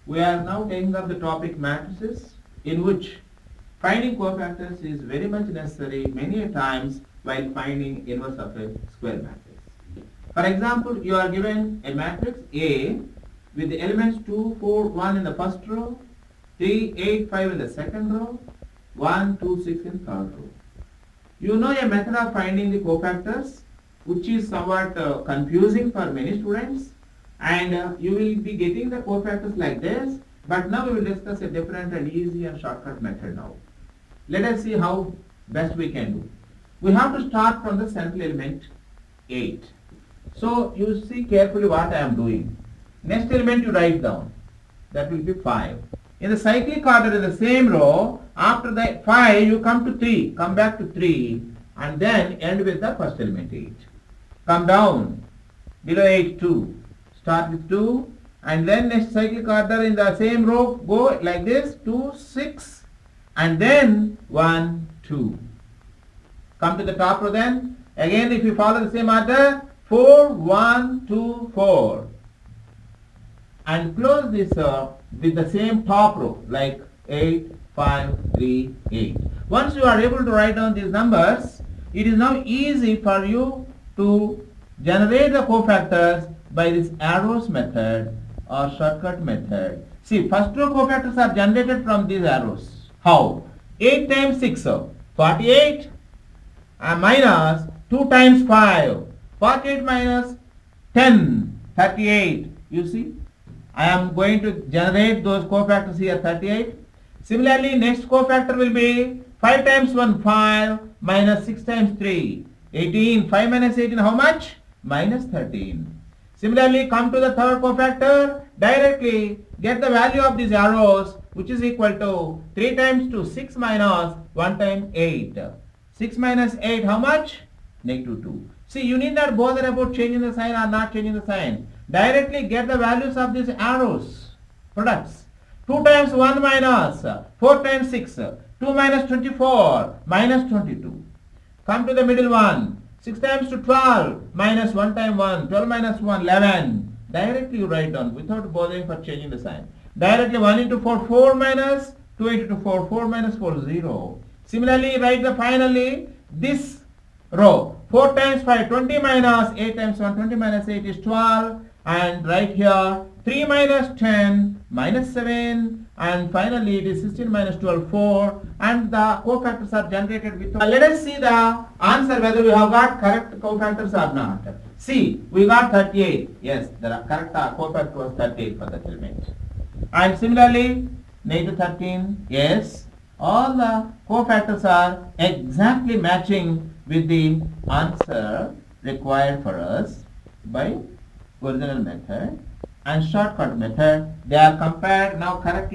We are now taking up the topic matrices, in which finding cofactors is very much necessary many a times while finding inverse of a square matrix. For example, you are given a matrix A with the elements 2, 4, 1 in the first row, 3, 8, 5 in the second row, 1, 2, 6 in third row. You know a method of finding the cofactors which is somewhat confusing for many students, and you will be getting the cofactors like this, but now we will discuss a different and easy and shortcut method now. Let us see how best we can do. We have to start from the central element 8. So you see carefully what I am doing. Next element you write down. That will be 5. In the cyclic order in the same row, after the 5 you come to 3. Come back to 3 and then end with the first element 8. Come down below 8 2. Start with 2 and then next cyclic order in the same row go like this 2 6 and then 1 2. Come to the top row then. Again if you follow the same order 4 1 2 4 and close this with the same top row like 8 5 3 8. Once you are able to write down these numbers, it is now easy for you to generate the cofactors by this arrows method or shortcut method. See, first row cofactors are generated from these arrows. How? 8 times 6, 48 minus 2 times 5, 48 minus 10, 38. You see, I am going to generate those cofactors here, 38. Similarly, next cofactor will be 5 times 1, 5 minus 6 times 3, 18. 5 minus 18, how much? Minus 13. Similarly, come to the third cofactor, directly get the value of these arrows, which is equal to 3 times 2, 6 minus 1 times 8. 6 minus 8, how much? Negative 2. See, you need not bother about changing the sign or not changing the sign. Directly get the values of these arrows, products. 2 times 1 minus 4 times 6, 2 minus 24, minus 22. Come to the middle one. 6 times 2, 12, minus 1 times 1, 12 minus 1, 11. Directly you write down without bothering for changing the sign. Directly 1 into 4, 4 minus 2 into 4, 4 minus 4, 0. Similarly, write the finally this row. 4 times 5, 20 minus 8 times 1, 20 minus 8 is 12. And right here, 3 minus 10, minus 7. And finally, it is 16 minus 12, 4. And the cofactors are generated with... let us see the answer whether we have got correct cofactors or not. See, we got 38. Yes, the correct cofactor was 38 for that element. And similarly, negative 13. Yes, all the cofactors are exactly matching with the answer required for us by original method and shortcut method. They are compared now correctly.